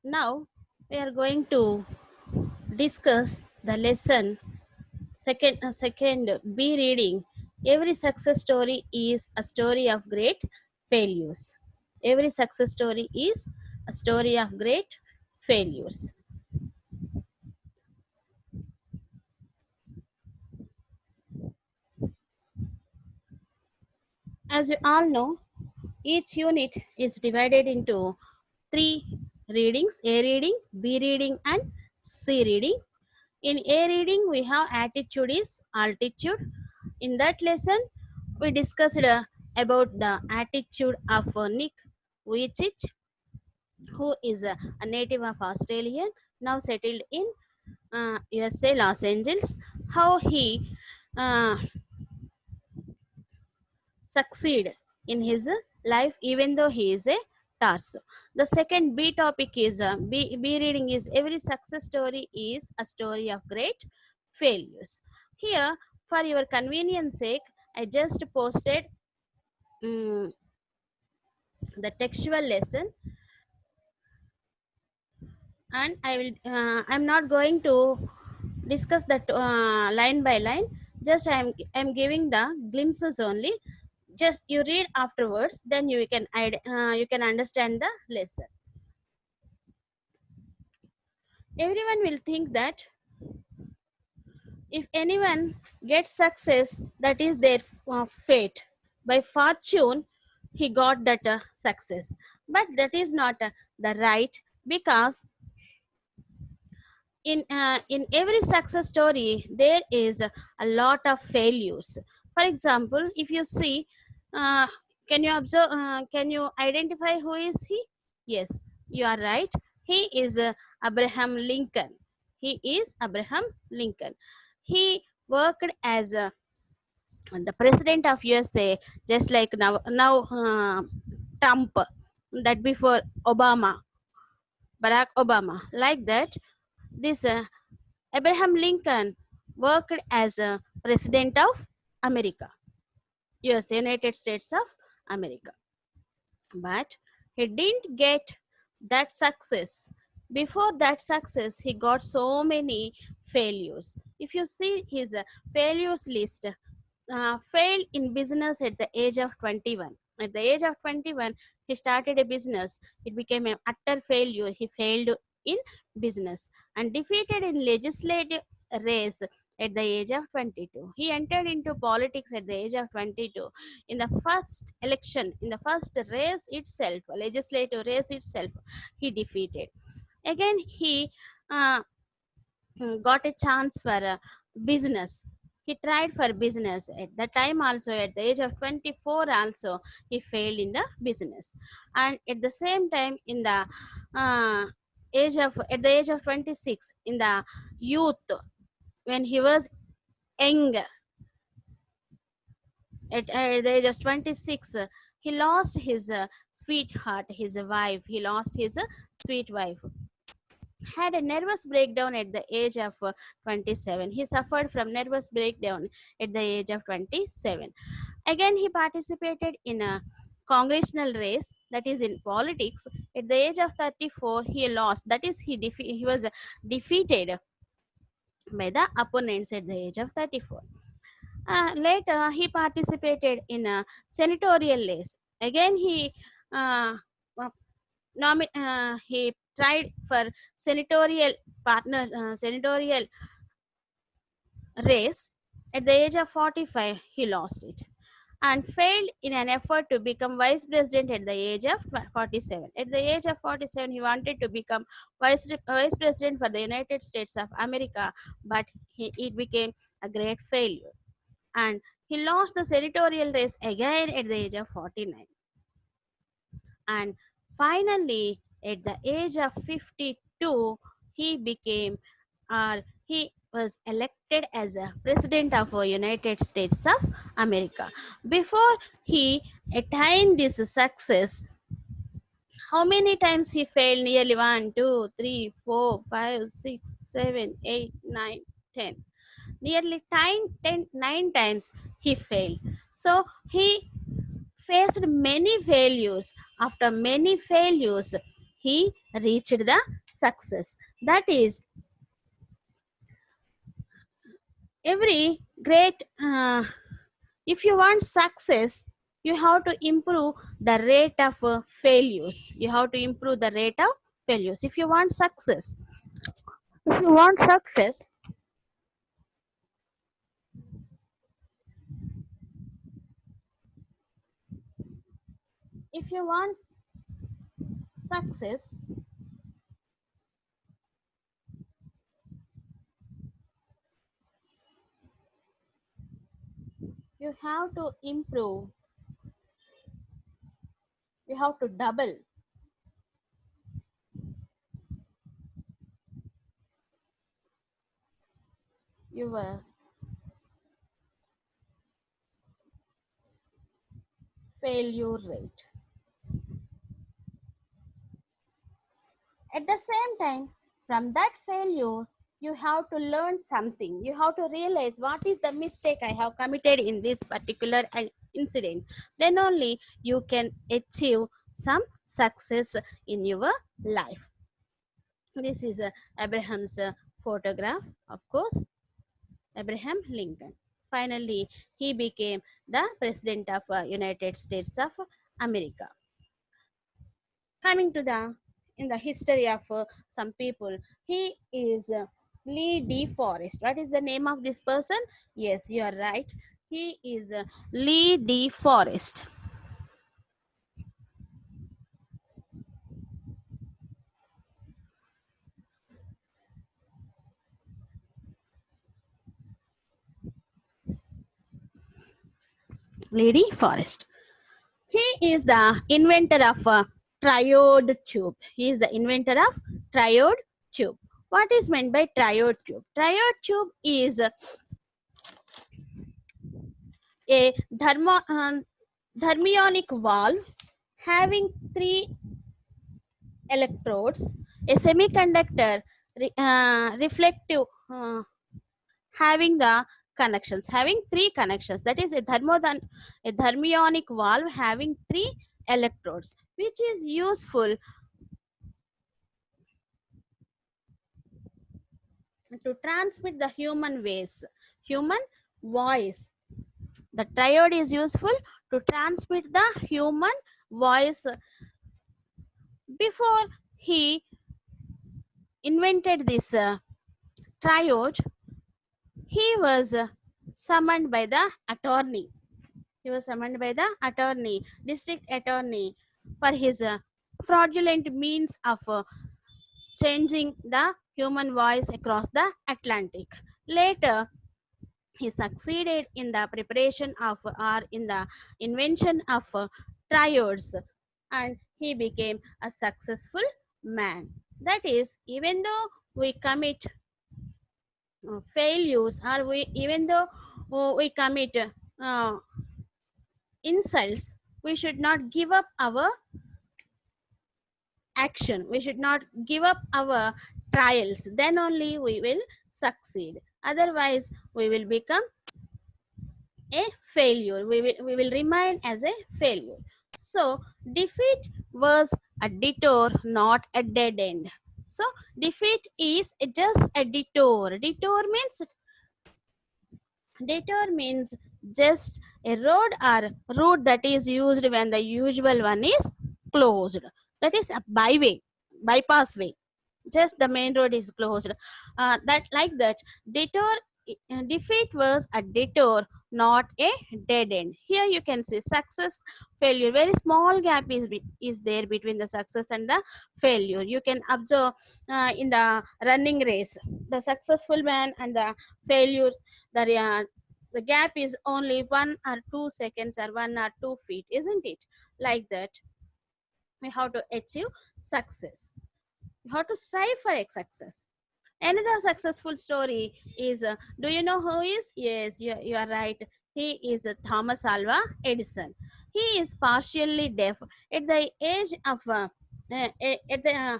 Now we are going to discuss the lesson second B reading. Every success story is a story of great failures. Every success story is a story of great failures. As you all know, each unit is divided into three readings: A reading, B reading, and C reading. In A reading, we have attitude is altitude. In that lesson, we discussed about the attitude of Nick Vujicic, who is a native of Australia, now settled in USA, Los Angeles. How he uh, succeed in his life, even though he is a torso. The second B topic is B reading is every success story is a story of great failures. Here, for your convenience sake, I just posted mm, the textual lesson, and I'm not going to discuss that line by line. Just I'm giving the glimpses only. Just you read afterwards, then you can understand the lesson. Everyone will think that if anyone gets success, that is their fate. By fortune, he got that success, but that is not the right, because in every success story there is a lot of failures. For example, if you see, uh, can you observe, can you identify who is he? Yes, you are right. He is Abraham Lincoln. He is Abraham Lincoln. He worked as the president of USA, just like now Trump, that before Obama, Barack Obama, like that. This Abraham Lincoln worked as a president of America, US, United States of America. But he didn't get that success. Before that success, he got so many failures. If you see his failures list, failed in business at the age of 21. At the age of 21, he started a business. It became an utter failure. He failed in business and defeated in legislative race at the age of 22. He entered into politics at the age of 22. In the first election, in the first race itself, legislative race itself, he defeated. Again, he uh, got a chance for business. He tried for business at the time also. At the age of 24 also, he failed in the business. And at the same time, in the uh, at the age of 26, in the youth, when he was young, at the age of 26, he lost his sweetheart, his wife. He lost his sweet wife. Had a nervous breakdown at the age of 27. He suffered from nervous breakdown at the age of 27. Again, he participated in a congressional race, that is in politics. At the age of 34, he lost. That is, he was defeated by the opponents at the age of 34. Later, he participated in a senatorial race. Again, uh, uh, he tried for senatorial race. At the age of 45, he lost it and failed in an effort to become vice president at the age of 47. At the age of 47, he wanted to become vice president for the United States of America, but it became a great failure. And he lost the senatorial race again at the age of 49. And finally, at the age of 52, he became, or he was elected as a president of the United States of America. Before he attained this success, how many times he failed? Nearly 1, 2, 3, 4, 5, 6, 7, 8, 9, 10. Nearly 9 times he failed. So he faced many failures. After many failures, he reached the success. That is, every great if you want success, you have to improve the rate of failures. You have to improve the rate of failures if you want success. If you want success, if you want success, you have to improve, you have to double your failure rate. At the same time, from that failure, you have to learn something. You have to realize what is the mistake I have committed in this particular incident. Then only you can achieve some success in your life. This is Abraham's photograph, of course, Abraham Lincoln. Finally, he became the president of United States of America. Coming to the in the history of some people, he is Lee De Forest. What is the name of this person? Yes, you are right. He is Lee De Forest. Lee De Forest. He is the inventor of triode tube. He is the inventor of triode tube. What is meant by triode tube? Triode tube is a thermionic valve having three electrodes, a semiconductor reflective having the connections, having three connections. That is a thermionic valve having three electrodes, which is useful to transmit the human voice. The triode is useful to transmit the human voice. Before he invented this triode, he was summoned by the attorney. He was summoned by the attorney, district attorney, for his fraudulent means of changing the human voice across the Atlantic. Later, he succeeded in the preparation of or in the invention of triodes, and he became a successful man. That is, even though we commit failures, or we even though we commit insults, we should not give up our action. We should not give up our trials. Then only we will succeed. Otherwise, we will become a failure. We will remain as a failure. So, defeat was a detour, not a dead end. So, defeat is just a detour. Detour means just a road or route that is used when the usual one is closed. That is a byway, bypass way. Just the main road is closed. That like that. Detour defeat was a detour, not a dead end. Here you can see success, failure. Very small gap is there between the success and the failure. You can observe in the running race, the successful man and the failure, the gap is only 1 or 2 seconds or 1 or 2 feet, isn't it? Like that, we have to achieve success. You have to strive for a success. Another successful story is, do you know who is? Yes, you are right. He is Thomas Alva Edison. He is partially deaf. At the age of at the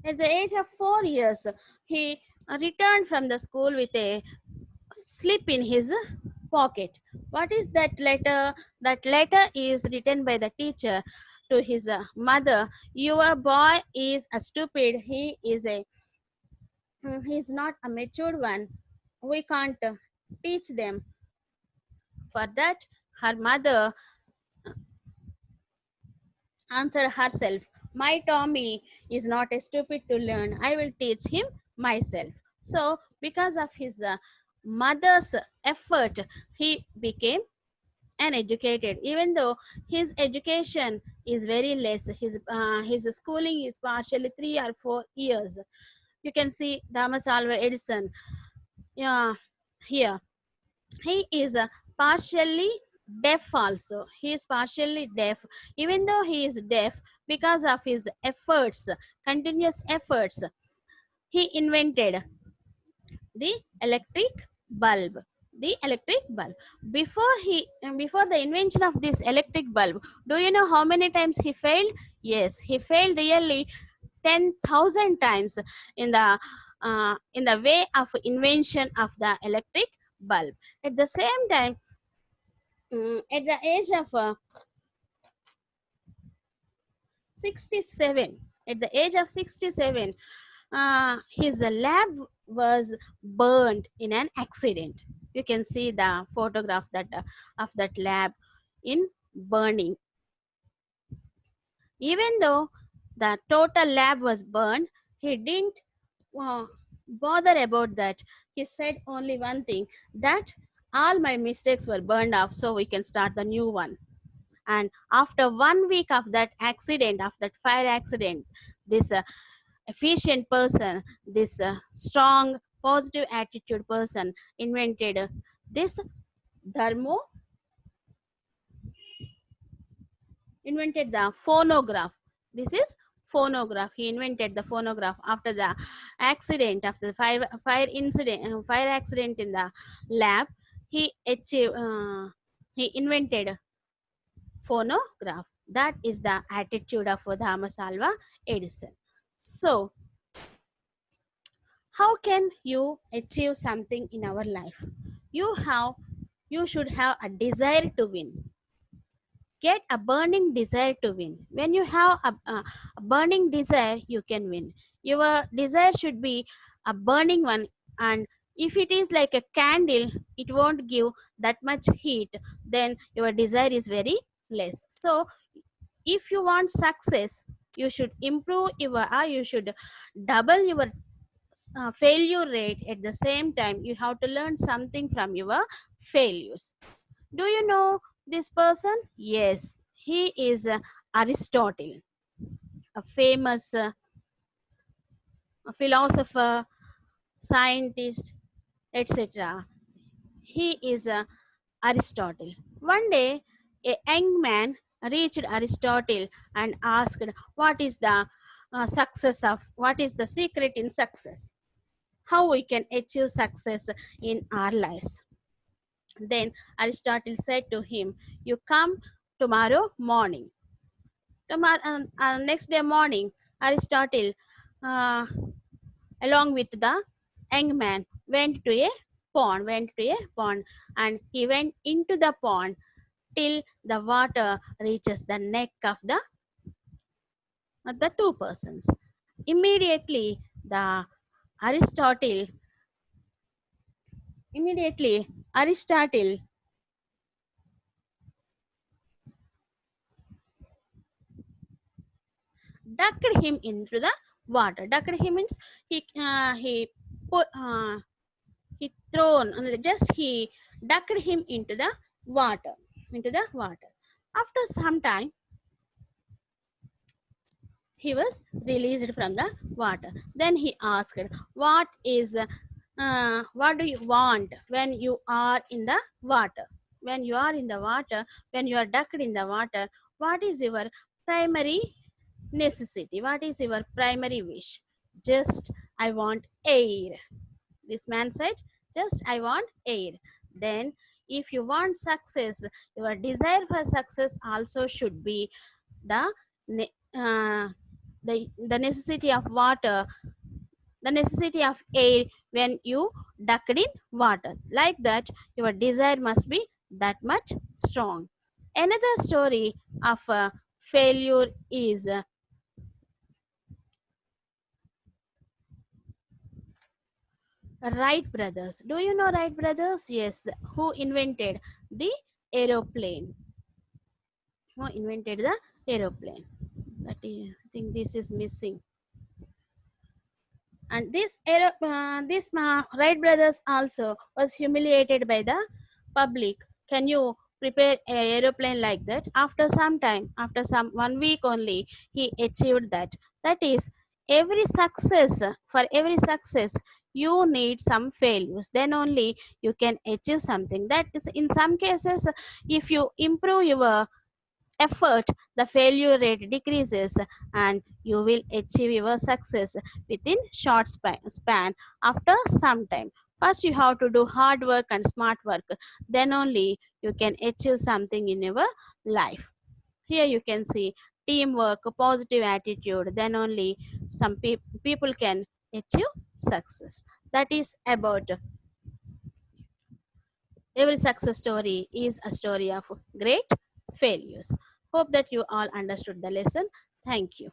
at the age of 4 years, he returned from the school with a slip in his pocket. What is that letter? That letter is written by the teacher to his mother. Your boy is a stupid. He is not a mature one. We can't teach them. For that, her mother answered herself, my Tommy is not a stupid to learn. I will teach him myself. So, because of his mother's effort, he became an educated, even though his education is very less. His schooling is partially 3 or 4 years. You can see Thomas Alva Edison, yeah, here. He is partially deaf also. He is partially deaf. Even though he is deaf, because of his efforts, continuous efforts, he invented the electric bulb. The electric bulb. Before the invention of this electric bulb, do you know how many times he failed? Yes, he failed really 10,000 times in the way of invention of the electric bulb. At the same time, at the age of 67, at the age of 67, his lab was burned in an accident. You can see the photograph that of that lab in burning. Even though the total lab was burned, he didn't uh, bother about that. He said only one thing, that all my mistakes were burned off, so we can start the new one. And after 1 week of that accident, of that fire accident, this efficient person, this strong positive attitude person invented this thermo invented the phonograph. This is phonograph. He invented the phonograph after the accident, after the fire accident in the lab. He invented phonograph. That is the attitude of Thomas Alva Edison. So, how can you achieve something in our life? You have, you should have a desire to win. Get a burning desire to win. When you have a burning desire, you can win. Your desire should be a burning one, and if it is like a candle, it won't give that much heat, then your desire is very less. So if you want success, you should improve you should double your failure rate. At the same time, you have to learn something from your failures. Do you know this person? Yes, he is Aristotle, a famous philosopher, scientist, etc. He is Aristotle. One day, a young man reached Aristotle and asked, what is the what is the secret in success? How we can achieve success in our lives? Then Aristotle said to him, you come tomorrow morning. Next day morning, Aristotle, uh, along with the young man, went to a pond, and he went into the pond till the water reaches the neck of the two persons. Immediately, the Aristotle, immediately Aristotle ducked him into the water. Ducked him means he put he thrown just he ducked him into the water, into the water. After some time, he was released from the water. Then he asked, what do you want when you are in the water? When you are in the water, when you are ducked in the water, what is your primary necessity? What is your primary wish? Just, I want air. This man said, just, I want air. Then, if you want success, your desire for success also should be the uh, the necessity of water, the necessity of air when you ducked in water. Like that, your desire must be that much strong. Another story of failure is Wright brothers. Do you know Wright brothers? Yes, who invented the aeroplane? Who invented the aeroplane? That is, I think this is missing. And this Wright brothers also was humiliated by the public. Can you prepare a aeroplane like that? After some time, after some 1 week only, he achieved that. That is, every success, for every success, you need some failures. Then only you can achieve something. That is, in some cases, if you improve your effort, the failure rate decreases and you will achieve your success within short span after some time. First, you have to do hard work and smart work. Then only you can achieve something in your life. Here you can see teamwork, positive attitude. Then only some people can achieve success. That is about every success story is a story of great failures. Hope that you all understood the lesson. Thank you.